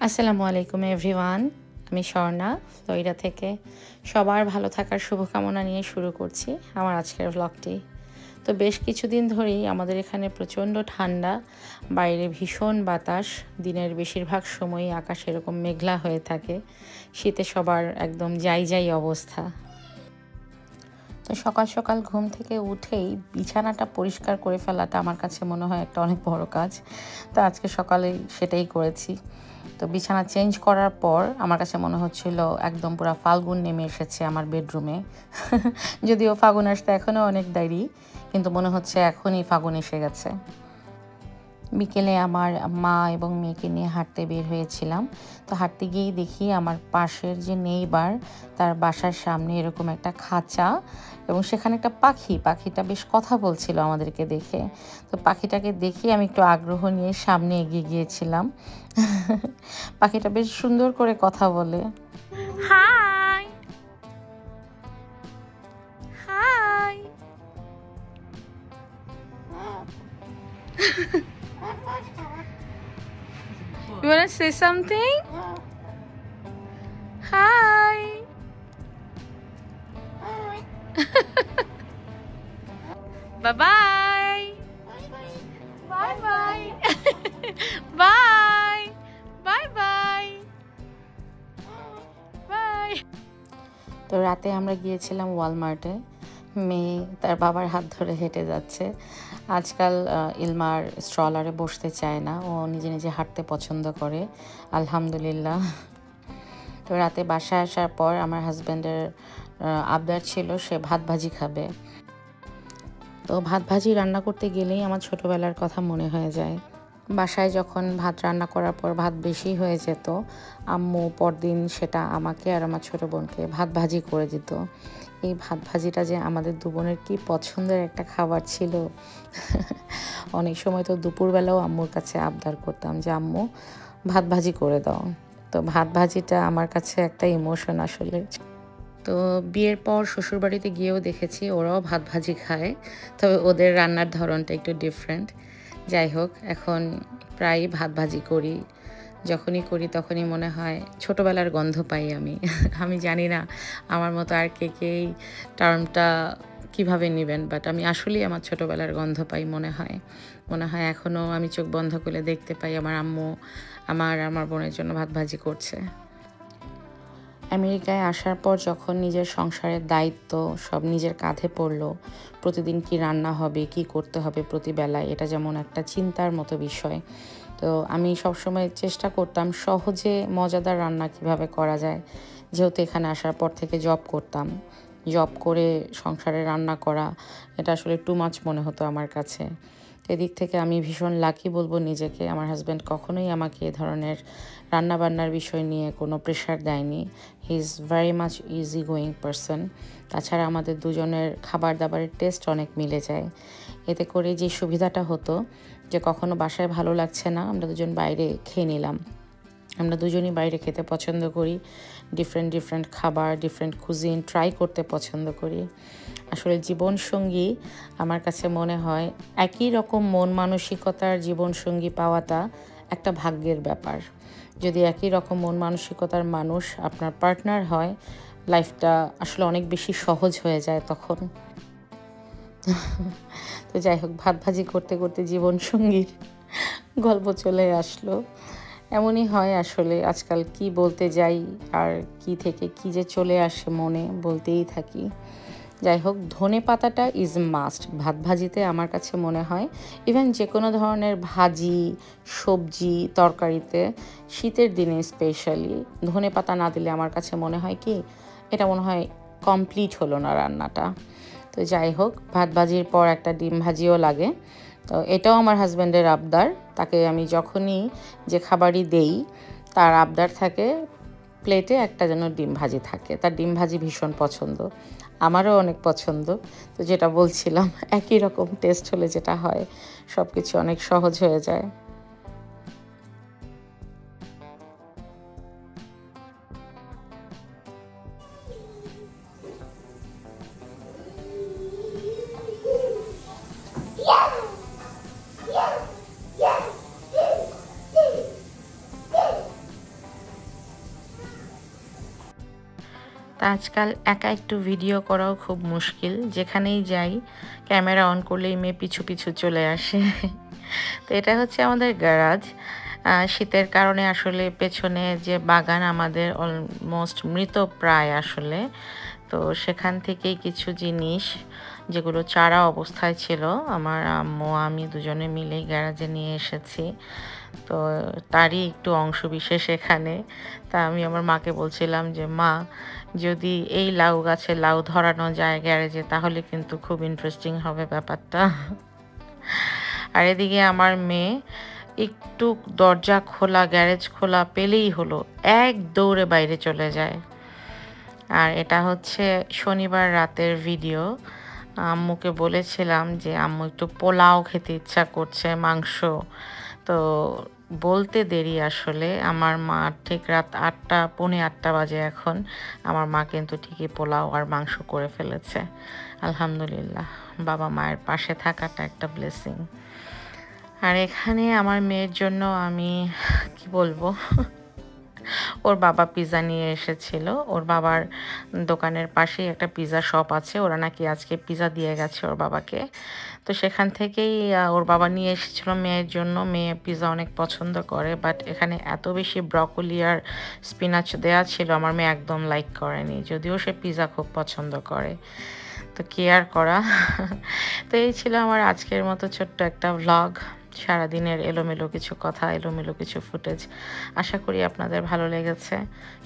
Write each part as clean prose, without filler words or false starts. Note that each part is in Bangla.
আসসালামু আলাইকুম এভরিওয়ান, আমি স্বর্ণা ফ্লোরিডা থেকে। সবার ভালো থাকার শুভকামনা নিয়ে শুরু করছি আমার আজকের ব্লগটি। তো বেশ কিছুদিন ধরেই আমাদের এখানে প্রচণ্ড ঠান্ডা, বাইরে ভীষণ বাতাস, দিনের বেশিরভাগ সময়ই আকাশ এরকম মেঘলা হয়ে থাকে। শীতে সবার একদম যাই অবস্থা। তো সকাল সকাল ঘুম থেকে উঠেই বিছানাটা পরিষ্কার করে ফেলাটা আমার কাছে মনে হয় একটা অনেক বড় কাজ। তো আজকে সকালে সেটাই করেছি। তো বিছানা চেঞ্জ করার পর আমার কাছে মনে হচ্ছিল একদম পুরো ফাল্গুন নেমে এসেছে আমার বেডরুমে। যদিও ফাগুন আসতে এখনও অনেক দেরি, কিন্তু মনে হচ্ছে এখনই ফাগুন এসে গেছে। বিকেলে আমার মা এবং মেয়েকে নিয়ে হাঁটতে বের হয়েছিলাম। তো হাঁটতে গিয়েই দেখি আমার পাশের যে নেইবার, তার বাসার সামনে এরকম একটা খাঁচা, এবং সেখানে একটা পাখিটা বেশ কথা বলছিল আমাদেরকে দেখে। তো পাখিটাকে দেখে আমি একটু আগ্রহ নিয়ে সামনে এগিয়ে গিয়েছিলাম। পাখিটা বেশ সুন্দর করে কথা বলে। High high You want to say something? Hi. Bye-bye. Bye-bye. Bye. Bye-bye. Bye. তো রাতে আমরা গিয়েছিলাম ওয়ালমার্টে। মেয়ে তার বাবার হাত ধরে হেঁটে যাচ্ছে। আজকাল ইলমার স্ট্রলারে বসতে চায় না, ও নিজে নিজে হাঁটতে পছন্দ করে, আলহামদুলিল্লাহ। তো রাতে বাসায় আসার পর আমার হাজব্যান্ডের আবদার ছিল সে ভাত ভাজি খাবে। তো ভাত ভাজি রান্না করতে গেলেই আমার ছোটোবেলার কথা মনে হয়ে যায়। বাসায় যখন ভাত রান্না করার পর ভাত বেশি হয়ে যেত, আম্মু পরদিন সেটা আমাকে আর আমার ছোটো বোনকে ভাত ভাজি করে দিত। এই ভাত ভাজিটা যে আমাদের দু বোনের কী পছন্দের একটা খাবার ছিল। অনেক সময় তো দুপুরবেলাও আম্মুর কাছে আবদার করতাম যে আম্মু ভাত ভাজি করে দাও। তো ভাত ভাজিটা আমার কাছে একটা ইমোশন আসলে। তো বিয়ের পর শ্বশুরবাড়িতে গিয়েও দেখেছি ওরাও ভাত ভাজি খায়, তবে ওদের রান্নার ধরনটা একটু ডিফারেন্ট। যাই হোক, এখন প্রায় ভাত ভাজি করি। যখনই করি তখনই মনে হয় ছোটোবেলার গন্ধ পাই আমি। আমি জানি না আমার মতো আর কে টার্মটা কীভাবে নেবেন, বাট আমি আসলেই আমার ছোটোবেলার গন্ধ পাই। মনে হয় এখনও আমি চোখ বন্ধ করে দেখতে পাই আমার আম্মু আমার বোনের জন্য ভাত ভাজি করছে। আমেরিকায় আসার পর যখন নিজের সংসারের দায়িত্ব সব নিজের কাঁধে পড়লো, প্রতিদিন কি রান্না হবে, কি করতে হবে প্রতিবেলায়, এটা যেমন একটা চিন্তার মতো বিষয়। তো আমি সবসময় চেষ্টা করতাম সহজে মজাদার রান্না কিভাবে করা যায়। যেহেতু এখানে আসার পর থেকে জব করে সংসারে রান্না করা, এটা আসলে টু মাচ মনে হতো আমার কাছে। এদিক থেকে আমি ভীষণ লাকি বলবো নিজেকে। আমার হাজব্যান্ড কখনোই আমাকে এ ধরনের রান্নাবান্নার বিষয় নিয়ে কোনো প্রেশার দেয়নি। He is very much easy going person. তাছাড়া আমাদের দুজনের খাবার দাবারের টেস্ট অনেক মিলে যায়। এতে করে যে সুবিধাটা হতো যে কখনো বাসায় ভালো লাগছে না, আমরা দুজন বাইরে খেয়ে নিলাম। আমরা দুজনই বাইরে খেতে পছন্দ করি, ডিফারেন্ট খাবার, ডিফারেন্ট কুজিন ট্রাই করতে পছন্দ করি। আসলে জীবনসঙ্গী আমার কাছে মনে হয় একই রকম মন মানসিকতার জীবনসঙ্গী পাওয়াটা একটা ভাগ্যের ব্যাপার। যদি একই রকম মন মানসিকতার মানুষ আপনার পার্টনার হয়, লাইফটা আসলে অনেক বেশি সহজ হয়ে যায় তখন। তো যাই হোক, ভাত ভাজি করতে করতে জীবনসঙ্গীর গল্প চলে আসলো। এমনই হয় আসলে, আজকাল কি বলতে যাই আর কি থেকে কি যে চলে আসে মনে, বলতেই থাকি। যাই হোক, ধনে পাতাটা ইজ মাস্ট ভাত ভাজিতে আমার কাছে মনে হয়। ইভেন যে কোনো ধরনের ভাজি, সবজি, তরকারিতে শীতের দিনে স্পেশালি ধনে পাতা না দিলে আমার কাছে মনে হয় কি এটা মনে হয় কমপ্লিট হলো না রান্নাটা। তো যাই হোক, ভাত ভাজির পর একটা ডিম ভাজিও লাগে। তো এটাও আমার হাজব্যান্ডের আবদার। তাকে আমি যখনই যে খাবারই দেই, তার আবদার থাকে প্লেটে একটা যেন ডিম ভাজি থাকে। তার ডিম ভাজি ভীষণ পছন্দ, আমারও অনেক পছন্দ। তো যেটা বলছিলাম, একই রকম টেস্ট হলে যেটা হয়, সব কিছু অনেক সহজ হয়ে যায়। তা আজকাল একা একটু ভিডিও করাও খুব মুশকিল, যেখানেই যাই ক্যামেরা অন করলেই মেয়ে পিছু পিছু চলে আসে। তো এটা হচ্ছে আমাদের গ্যারাজ। শীতের কারণে আসলে পেছনে যে বাগান আমাদের অলমোস্ট মৃতপ্রায় আসলে, তো সেখান থেকেই কিছু জিনিস যেগুলো চারা অবস্থায় ছিল আমার আম্মু আমি দুজনে মিলেই গ্যারাজে নিয়ে এসেছি। তো তারই একটু অংশ বিশেষ এখানে। তা আমি আমার মাকে বলছিলাম যে মা, যদি এই লাউ গাছে লাউ ধরানো যায় গ্যারেজে তাহলে কিন্তু খুব ইন্টারেস্টিং হবে ব্যাপারটা। আর এদিকে আমার মেয়ে একটু দরজা খোলা, গ্যারেজ খোলা পেলেই হলো এক দৌড়ে বাইরে চলে যায়। আর এটা হচ্ছে শনিবার রাতের ভিডিও। আম্মুকে বলেছিলাম যে আম্মু একটু পোলাও খেতে ইচ্ছা করছে, মাংস। তো বলতে দেরি আসলে, আমার মা ঠিক রাত 8টা পৌনে 8টা বাজে এখন, আমার মা কিন্তু ঠিকই পোলাও আর মাংস করে ফেলেছে। আলহামদুলিল্লাহ, বাবা মায়ের পাশে থাকাটা একটা ব্লেসিং। আর এখানে আমার মেয়ের জন্য আমি কি বলবো, ওর বাবা পিৎজা নিয়ে এসেছিল। ওর বাবার দোকানের পাশেই একটা পিৎজা শপ আছে, ওরা নাকি আজকে পিৎজা দিয়ে গেছে ওর বাবাকে। তো সেখান থেকেই ওর বাবা নিয়ে এসেছিল মেয়ের জন্য। মেয়ে পিৎজা অনেক পছন্দ করে, বাট এখানে এত বেশি ব্রকোলি আর স্পিনাচ দেওয়া ছিল আমার মেয়ে একদম লাইক করেনি, যদিও সে পিৎজা খুব পছন্দ করে। তো কেয়ার করা। তো এই ছিল আমার আজকের মতো ছোট্ট একটা ভ্লগ, সারাদিনের এলোমেলো কিছু কথা, এলোমেলো কিছু ফুটেজ। আশা করি আপনাদের ভালো লেগেছে।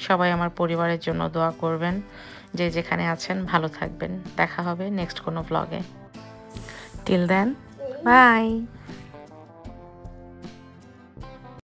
সবাই আমার পরিবারের জন্য দোয়া করবেন। যে যেখানে আছেন ভালো থাকবেন। দেখা হবে নেক্সট কোনো ভ্লগে। Till then, by.